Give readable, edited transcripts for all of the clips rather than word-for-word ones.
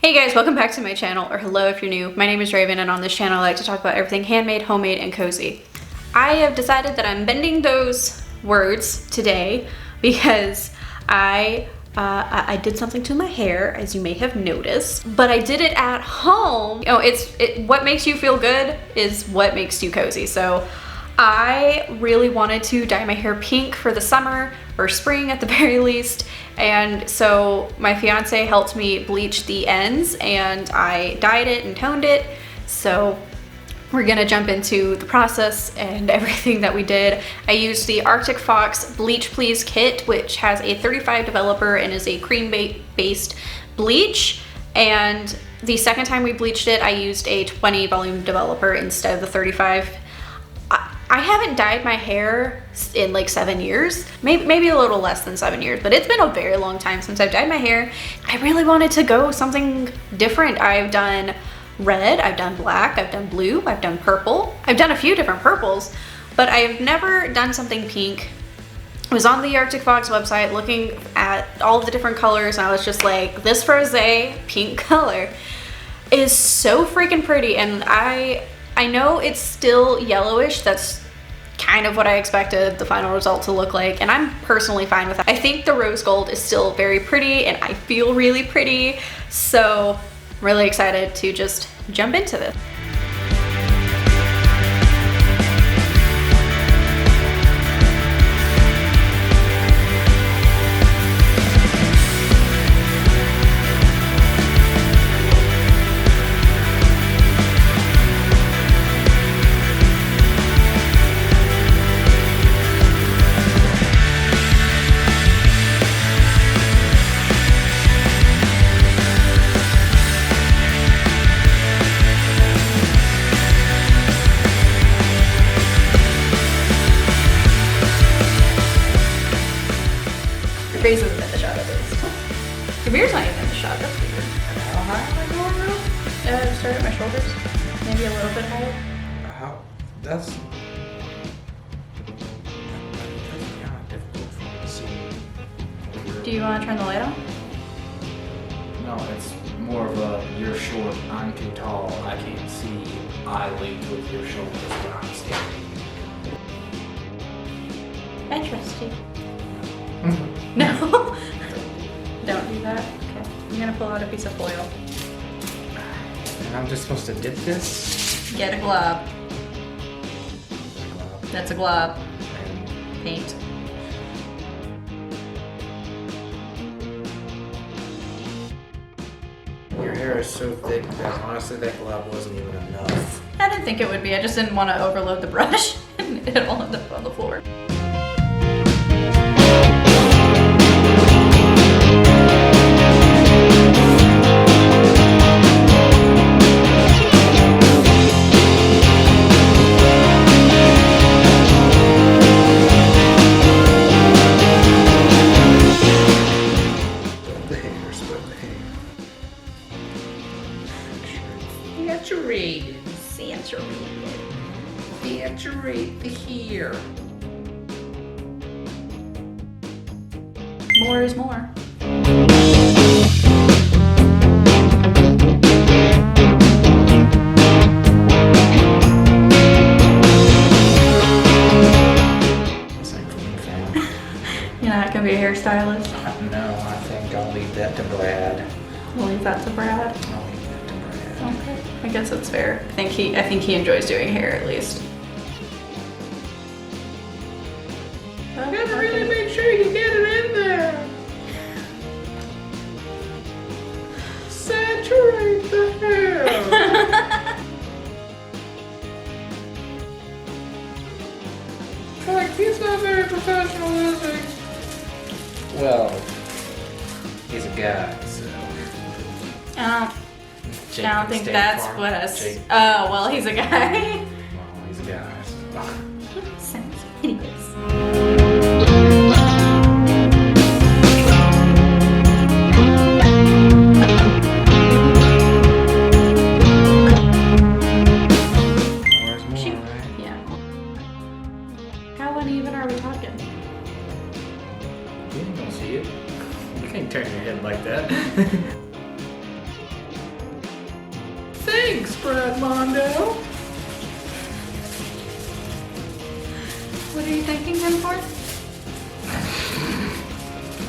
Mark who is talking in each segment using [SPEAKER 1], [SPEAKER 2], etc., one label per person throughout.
[SPEAKER 1] Hey guys, welcome back to my channel, or hello if you're new. My name is Raven, and on this channel I like to talk about everything handmade, homemade, and cozy. I have decided that I'm bending those words today because I did something to my hair, as you may have noticed, but I did it at home. You know, what makes you feel good is what makes you cozy. So I really wanted to dye my hair pink for the summer or spring at the very least. And so my fiance helped me bleach the ends and I dyed it and toned it. So we're gonna jump into the process and everything that we did. I used the Arctic Fox Bleach Please kit, which has a 35 developer and is a cream-based bleach. And the second time we bleached it, I used a 20 volume developer instead of the 35. I haven't dyed my hair in like 7 years, maybe a little less than 7 years, but it's been a very long time since I've dyed my hair. I really wanted to go something different. I've done red, I've done black, I've done blue, I've done purple. I've done a few different purples, but I've never done something pink. I was on the Arctic Fox website looking at all of the different colors, and I was just like, this Frose pink color is so freaking pretty. And I know it's still yellowish. That's kind of what I expected the final result to look like, and I'm personally fine with that. I think the rose gold is still very pretty and I feel really pretty, so I'm really excited to just jump into this. Your face isn't in the shot at least. Your beard's not even in the shot, that's weird.
[SPEAKER 2] How high am I going now?
[SPEAKER 1] Start at my shoulders, maybe a little bit higher.
[SPEAKER 2] How? That's kind of difficult for me to see.
[SPEAKER 1] Do you want to turn the light on?
[SPEAKER 2] No, it's more of a you're short, I'm too tall, I can't see, I lead with your shoulders when I'm standing.
[SPEAKER 1] I trust you. No. Don't do that. Okay. I'm gonna pull out a piece of foil.
[SPEAKER 2] And I'm just supposed to dip this?
[SPEAKER 1] Get a glob. That's a glob.
[SPEAKER 2] And
[SPEAKER 1] Paint.
[SPEAKER 2] your hair is so thick that honestly that glove wasn't even enough.
[SPEAKER 1] I didn't think it would be. I just didn't want to overload the brush and it all ended up on the floor.
[SPEAKER 2] Saturate the hair.
[SPEAKER 1] More is more. You're not gonna be a hairstylist?
[SPEAKER 2] No, I think I'll leave that to Brad.
[SPEAKER 1] We'll leave that to Brad.
[SPEAKER 2] I'll leave that to Brad.
[SPEAKER 1] Okay, I guess that's fair. I think he enjoys doing hair at least.
[SPEAKER 2] You gotta really make sure you get it in there. Saturate the hair. Like, he's not very professional, is he? Well, he's a guy, so.
[SPEAKER 1] I don't think that's what us.
[SPEAKER 2] Jake.
[SPEAKER 1] Oh, well, he's a guy.
[SPEAKER 2] Well, he's a guy, so.
[SPEAKER 1] Sense. Anyways.
[SPEAKER 2] Where's more, right?
[SPEAKER 1] Yeah. How uneven are we talking?
[SPEAKER 2] You don't see it. You can't turn your head like that. Thanks, Brad Mondo.
[SPEAKER 1] What are you thanking him for?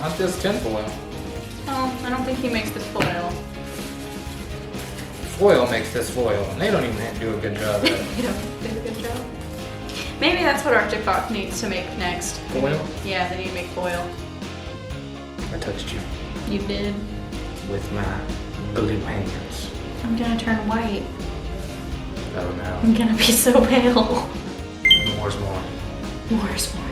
[SPEAKER 2] Not this tinfoil.
[SPEAKER 1] Oh, I don't think he makes this foil.
[SPEAKER 2] Foil makes this foil, and they don't even do a good job at it.
[SPEAKER 1] You don't do a good job. Maybe that's what Arctic Fox needs to make next.
[SPEAKER 2] Foil?
[SPEAKER 1] Yeah, they need to make foil.
[SPEAKER 2] I touched you
[SPEAKER 1] You did.
[SPEAKER 2] with my blue hands.
[SPEAKER 1] I'm gonna turn white.
[SPEAKER 2] Oh no.
[SPEAKER 1] I'm gonna be so pale.
[SPEAKER 2] More's more.
[SPEAKER 1] More is more.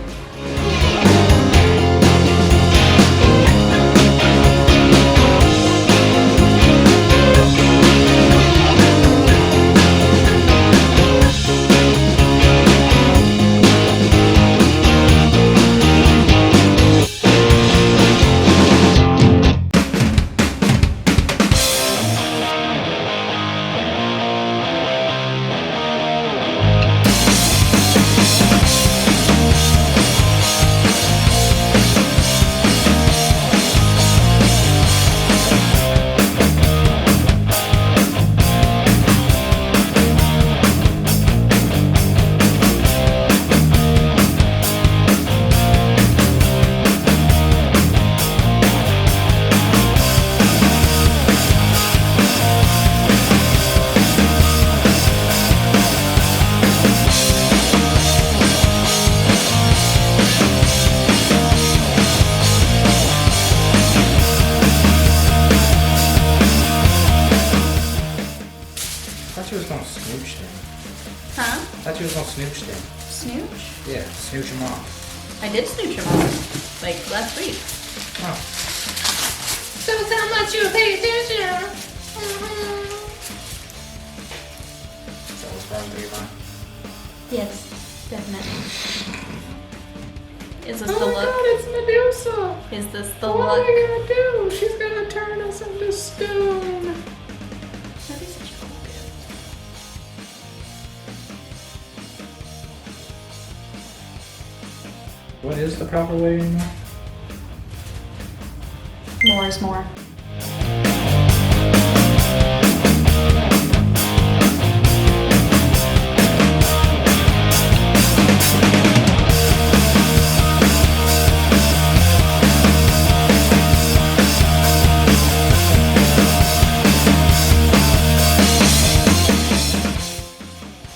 [SPEAKER 2] I thought you was gonna snooch them.
[SPEAKER 1] Huh?
[SPEAKER 2] I thought you was gonna snooch them.
[SPEAKER 1] Snooch?
[SPEAKER 2] Yeah, snooch them off.
[SPEAKER 1] I did snooch him off. Like last week.
[SPEAKER 2] Oh.
[SPEAKER 1] So how much you pay attention?
[SPEAKER 2] Is that what's wrong with your mind?
[SPEAKER 1] Yes, definitely. Is this
[SPEAKER 2] Oh
[SPEAKER 1] the
[SPEAKER 2] my
[SPEAKER 1] look?
[SPEAKER 2] god, it's Medusa!
[SPEAKER 1] Is this the
[SPEAKER 2] What are
[SPEAKER 1] look?
[SPEAKER 2] we gonna do? She's gonna turn us into stone.
[SPEAKER 1] That'd be such a cool gift.
[SPEAKER 2] What is the proper way anymore?
[SPEAKER 1] More is more.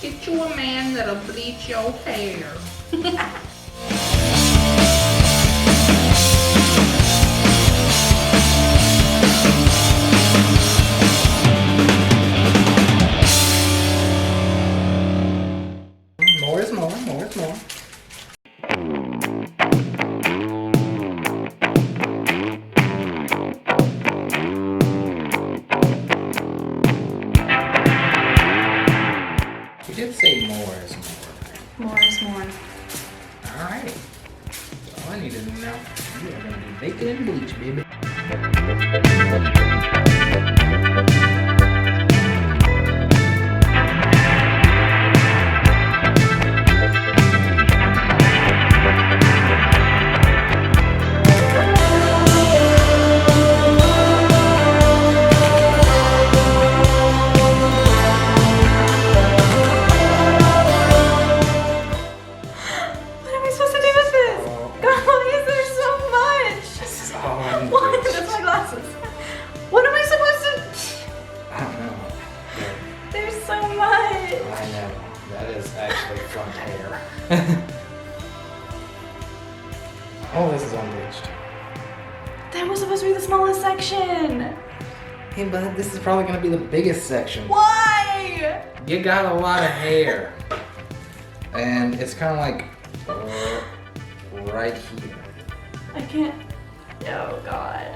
[SPEAKER 2] Get you a man that'll bleach your hair. More is more, more is more. You did say more is more.
[SPEAKER 1] More is more.
[SPEAKER 2] Alright. All I need to know. You are gonna be making and bleach, baby.
[SPEAKER 1] What am I supposed to do with this? God, why is there so much?
[SPEAKER 2] This is all I need.
[SPEAKER 1] What? That's my glasses. What am I supposed to?
[SPEAKER 2] I don't know.
[SPEAKER 1] There's so much.
[SPEAKER 2] I know. That is actually front hair. Oh, this is unbleached.
[SPEAKER 1] That was supposed to be the smallest section.
[SPEAKER 2] Hey, bud, this is probably gonna be the biggest section.
[SPEAKER 1] Why?
[SPEAKER 2] You got a lot of hair. And it's kind of like right here.
[SPEAKER 1] I can't. Oh, God.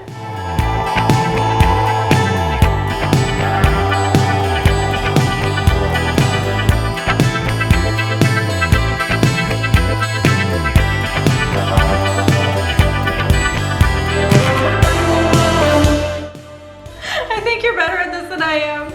[SPEAKER 1] I think you're better at this than I am.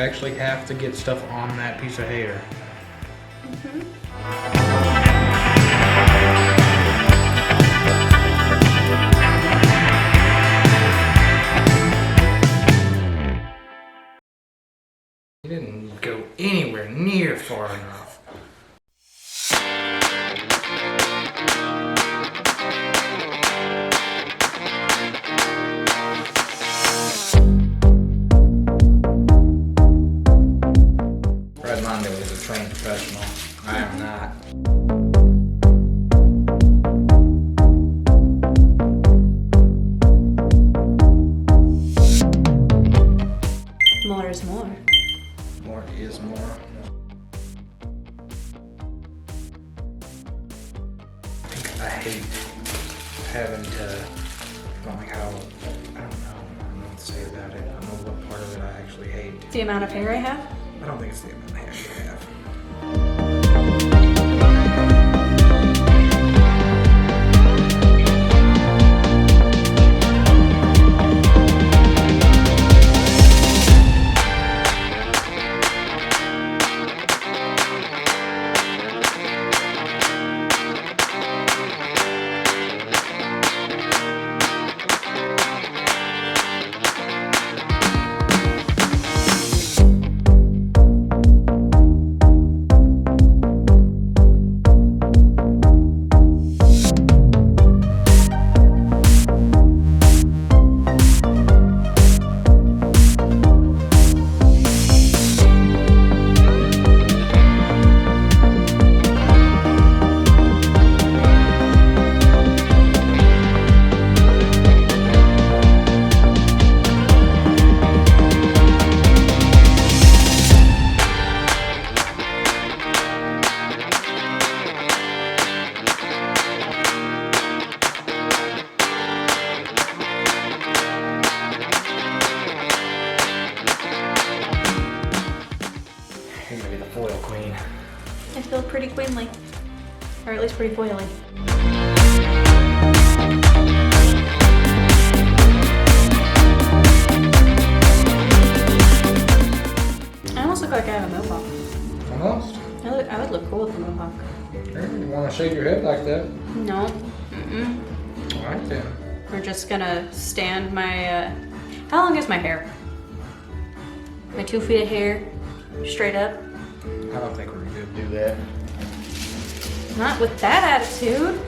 [SPEAKER 2] actually have to get stuff on that piece of hair. You didn't go anywhere near far enough. Brad Mondo is a trained professional. I am not.
[SPEAKER 1] More is more.
[SPEAKER 2] More is more. I hate having to, I don't like how, I don't know what to say about it. I don't know what part of it I actually hate.
[SPEAKER 1] The amount of hair I have?
[SPEAKER 2] I don't think it's the amount of hair you have. You're gonna be the foil queen.
[SPEAKER 1] I feel pretty queenly. Or at least pretty foily. I almost look like I have a mohawk.
[SPEAKER 2] Almost.
[SPEAKER 1] I would look cool with a mohawk.
[SPEAKER 2] You wanna shave your head like that?
[SPEAKER 1] No. Mm-mm.
[SPEAKER 2] Alright then.
[SPEAKER 1] We're just gonna stand my, how long is my hair? My 2 feet of hair, straight up.
[SPEAKER 2] I don't think we're gonna be able to do that.
[SPEAKER 1] Not with that attitude.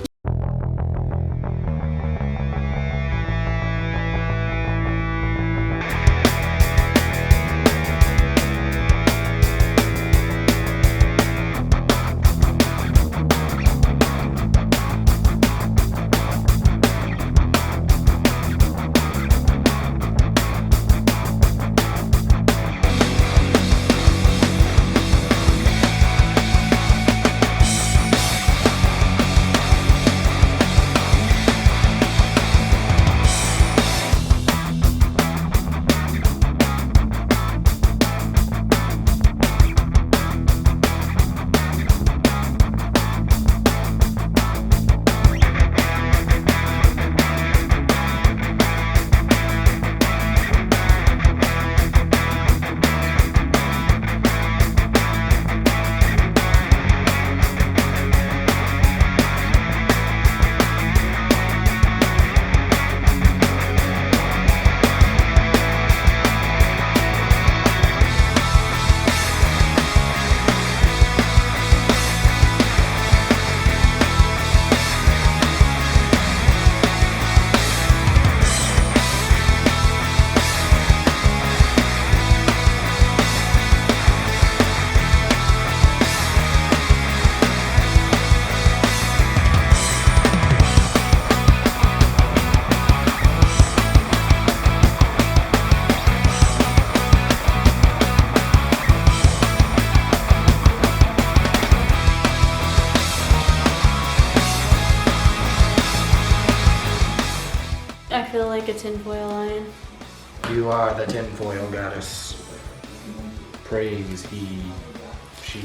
[SPEAKER 1] I feel like a tinfoil lion.
[SPEAKER 2] You are the tinfoil goddess. Praise he, she.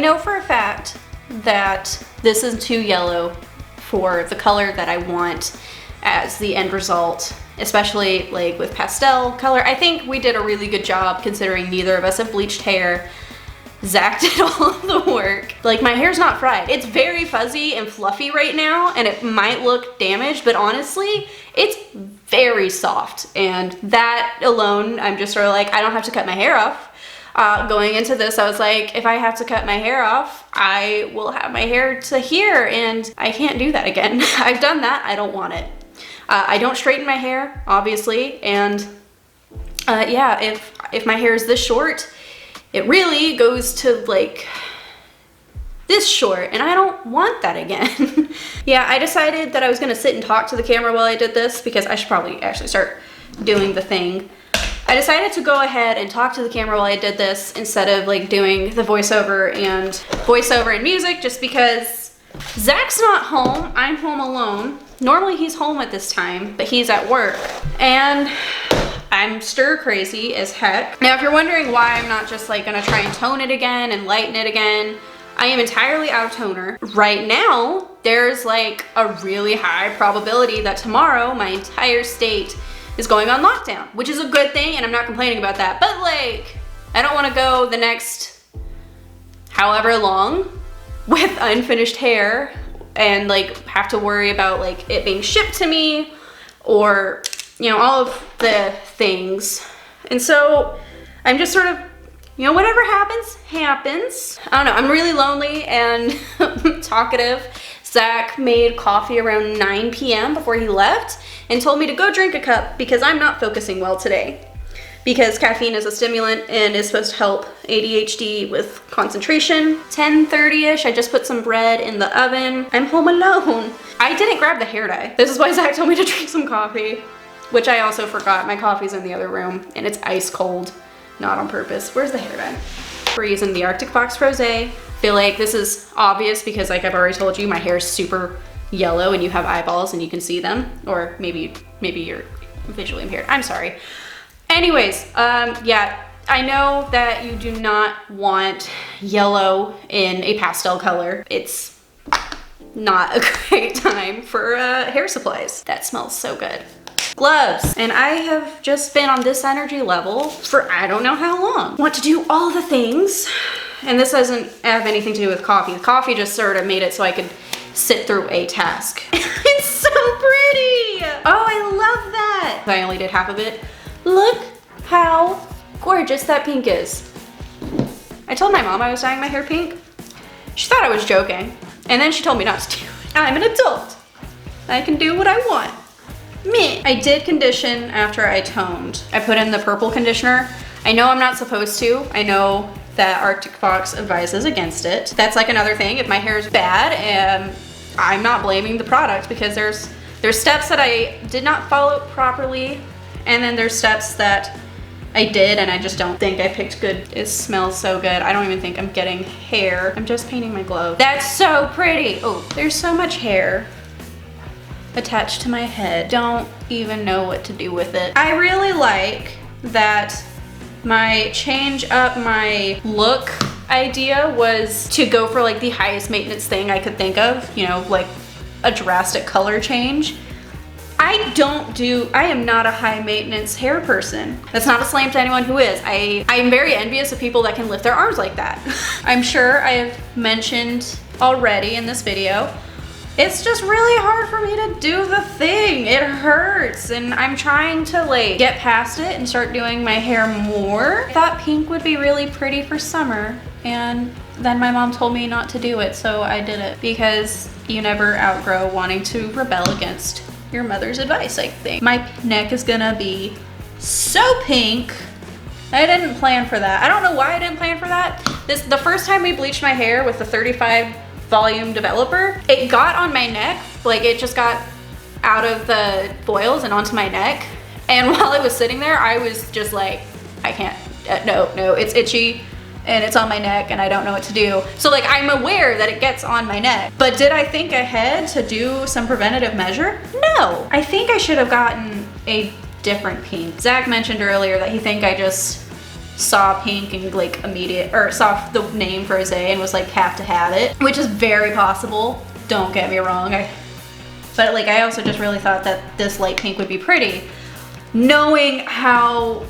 [SPEAKER 1] know for a fact that this is too yellow for the color that I want as the end result, especially like with pastel color. I think we did a really good job considering neither of us have bleached hair. Zach did all of the work. Like, my hair's not fried. It's very fuzzy and fluffy right now, and it might look damaged, but honestly, it's very soft. And that alone, I'm just sort of like, I don't have to cut my hair off. Going into this, I was like, if I have to cut my hair off, I will have my hair to here, and I can't do that again. I've done that, I don't want it. I don't straighten my hair, obviously, and yeah, if my hair is this short, it really goes to like this short, and I don't want that again. Yeah, I decided that I was gonna sit and talk to the camera while I did this because I should probably actually start doing the thing. I decided to go ahead and talk to the camera while I did this instead of like doing the voiceover and music, just because Zach's not home, I'm home alone. Normally he's home at this time, but he's at work, and I'm stir crazy as heck. Now, if you're wondering why I'm not just like gonna try and tone it again and lighten it again, I am entirely out of toner. Right now, there's like a really high probability that tomorrow my entire state is going on lockdown, which is a good thing, and I'm not complaining about that. But like, I don't wanna go the next however long with unfinished hair and like have to worry about like it being shipped to me or, you know, all of the things. And so I'm just sort of, you know, whatever happens, happens. I don't know, I'm really lonely and talkative. Zach made coffee around 9 p.m. before he left and told me to go drink a cup because I'm not focusing well today. Because caffeine is a stimulant and is supposed to help ADHD with concentration. 10:30ish, I just put some bread in the oven. I'm home alone. I didn't grab the hair dye. This is why Zach told me to drink some coffee, which I also forgot. My coffee's in the other room and it's ice cold, not on purpose. Where's the hair dye? We're using the Arctic Fox Frose. I feel like this is obvious because like I've already told you, my hair is super yellow and you have eyeballs and you can see them, or maybe you're visually impaired. I'm sorry. Anyways, yeah, I know that you do not want yellow in a pastel color. It's not a great time for hair supplies. That smells so good. Gloves. And I have just been on this energy level for I don't know how long. Want to do all the things. And this doesn't have anything to do with coffee. The coffee just sort of made it so I could sit through a task. It's so pretty. Oh, I love that. I only did half of it. Look how gorgeous that pink is. I told my mom I was dyeing my hair pink. She thought I was joking. And then she told me not to do it. I'm an adult. I can do what I want. Me. I did condition after I toned. I put in the purple conditioner. I know I'm not supposed to. I know that Arctic Fox advises against it. That's like another thing. If my hair is bad, and I'm not blaming the product because there's steps that I did not follow properly, and then there's steps that I did and I just don't think I picked good. It smells so good. I don't even think I'm getting hair. I'm just painting my glove. That's so pretty. Oh, there's so much hair attached to my head. Don't even know what to do with it. I really like that my change up my look idea was to go for like the highest maintenance thing I could think of, you know, like a drastic color change. I am not a high maintenance hair person. That's not a slam to anyone who is. I am very envious of people that can lift their arms like that. I'm sure I have mentioned already in this video, it's just really hard for me to do the thing. It hurts and I'm trying to like get past it and start doing my hair more. I thought pink would be really pretty for summer and then my mom told me not to do it, so I did it because you never outgrow wanting to rebel against your mother's advice, I think. My neck is gonna be so pink. I didn't plan for that. I don't know why I didn't plan for that. The first time we bleached my hair with the 35 volume developer, it got on my neck, like it just got out of the foils and onto my neck. And while it was sitting there, I was just like, I can't, no, it's itchy and it's on my neck and I don't know what to do. So like, I'm aware that it gets on my neck, but did I think ahead to do some preventative measure? No, I think I should have gotten a different pink. Zach mentioned earlier that he think I just saw pink and like saw the name Frose and was like, have to have it, which is very possible. Don't get me wrong. But like, I also just really thought that this light pink would be pretty, knowing how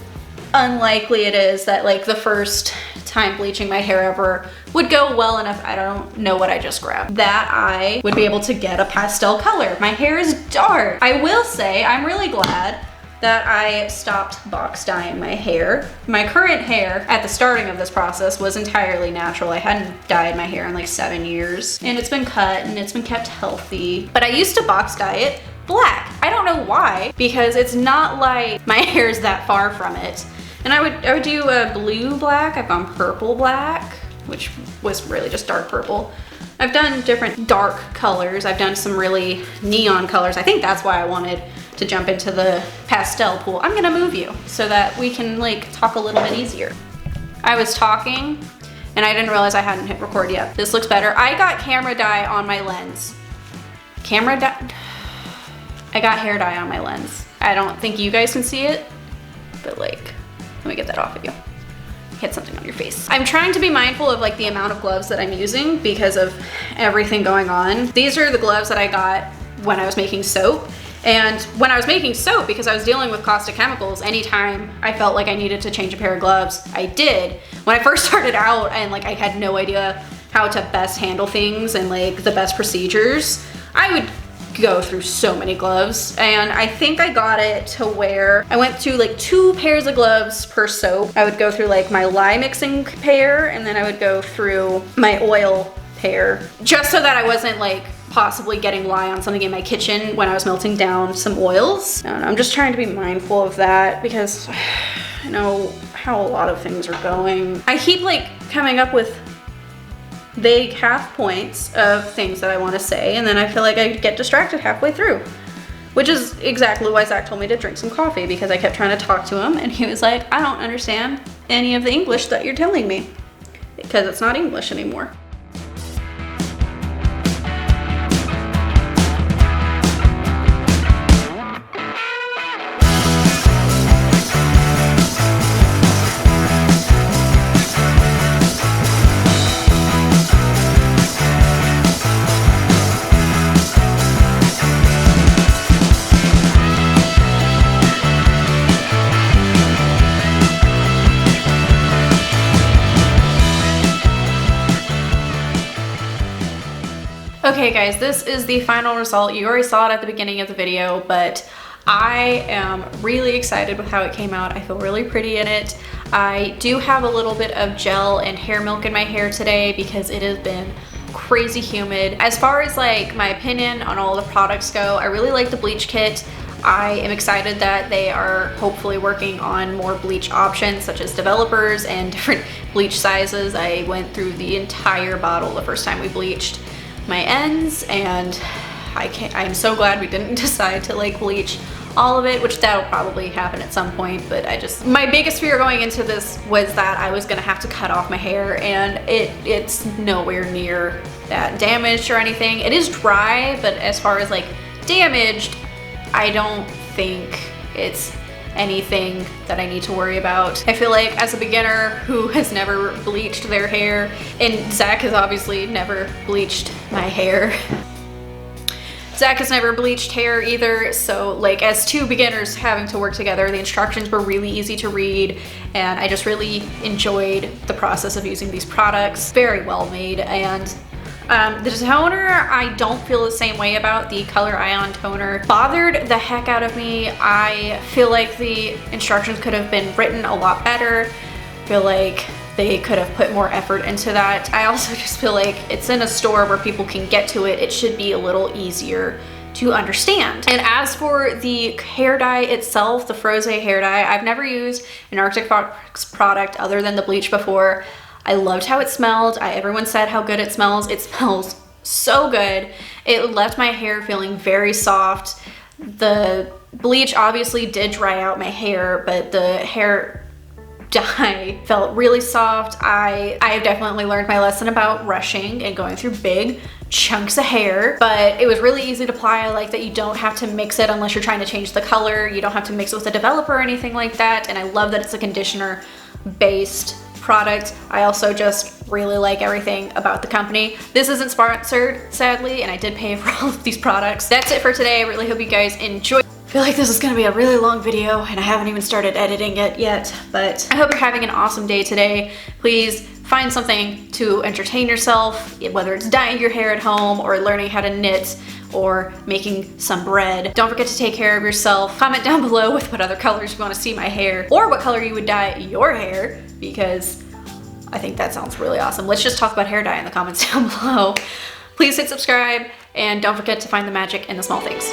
[SPEAKER 1] unlikely it is that like the first time bleaching my hair ever would go well enough. I don't know what I just grabbed, that I would be able to get a pastel color. My hair is dark. I will say I'm really glad that I stopped box dyeing my hair. My current hair at the starting of this process was entirely natural. I hadn't dyed my hair in like 7 years, and it's been cut and it's been kept healthy. But I used to box dye it black. I don't know why, because it's not like my hair is that far from it. And I would do a blue black. I've gone purple black, which was really just dark purple. I've done different dark colors. I've done some really neon colors. I think that's why I wanted to jump into the pastel pool. I'm gonna move you so that we can like talk a little bit easier. I was talking and I didn't realize I hadn't hit record yet. This looks better. I got camera dye on my lens. Camera dye? I got hair dye on my lens. I don't think you guys can see it, but like, let me get that off of you. Hit something on your face. I'm trying to be mindful of like the amount of gloves that I'm using because of everything going on. These are the gloves that I got when I was making soap. And when I was making soap, because I was dealing with caustic chemicals, anytime I felt like I needed to change a pair of gloves, I did. When I first started out and like I had no idea how to best handle things and like the best procedures, I would go through so many gloves. And I think I got it to where I went to like 2 pairs of gloves per soap. I would go through like my lye mixing pair, and then I would go through my oil pair, just so that I wasn't like possibly getting lye on something in my kitchen when I was melting down some oils. I don't know, I'm just trying to be mindful of that because I know how a lot of things are going. I keep like coming up with vague half points of things that I want to say, and then I feel like I get distracted halfway through, which is exactly why Zach told me to drink some coffee, because I kept trying to talk to him and he was like, I don't understand any of the English that you're telling me, because it's not English anymore. Okay guys, this is the final result. You already saw it at the beginning of the video, but I am really excited with how it came out. I feel really pretty in it. I do have a little bit of gel and hair milk in my hair today because it has been crazy humid. As far as like my opinion on all the products go, I really like the bleach kit. I am excited that they are hopefully working on more bleach options, such as developers and different bleach sizes. I went through the entire bottle the first time we bleached my ends, and I'm so glad we didn't decide to like bleach all of it, which that'll probably happen at some point. But my biggest fear going into this was that I was gonna have to cut off my hair, and it's nowhere near that damaged or anything. It is dry, but as far as like damaged, I don't think it's anything that I need to worry about. I feel like as a beginner who has never bleached their hair, and Zach has obviously never bleached my hair. Zach has never bleached hair either, so like as 2 beginners having to work together, the instructions were really easy to read, and I just really enjoyed the process of using these products. Very well made. And the toner, I don't feel the same way about. The Color Ion toner bothered the heck out of me. I feel like the instructions could have been written a lot better. I feel like they could have put more effort into that. I also just feel like it's in a store where people can get to it. It should be a little easier to understand. And as for the hair dye itself, the Frose hair dye, I've never used an Arctic Fox product other than the bleach before. I loved how it smelled. Everyone said how good it smells. It smells so good. It left my hair feeling very soft. The bleach obviously did dry out my hair, but the hair dye felt really soft. I have definitely learned my lesson about rushing and going through big chunks of hair, but it was really easy to apply. I like that you don't have to mix it unless you're trying to change the color. You don't have to mix it with a developer or anything like that. And I love that it's a conditioner based product. I also just really like everything about the company. This isn't sponsored, sadly, and I did pay for all of these products. That's it for today. I really hope you guys enjoy. I feel like this is gonna be a really long video and I haven't even started editing it yet, but I hope you're having an awesome day today. Please find something to entertain yourself, whether it's dyeing your hair at home or learning how to knit or making some bread. Don't forget to take care of yourself. Comment down below with what other colors you want to see my hair or what color you would dye your hair, because I think that sounds really awesome. Let's just talk about hair dye in the comments down below. Please hit subscribe and don't forget to find the magic in the small things.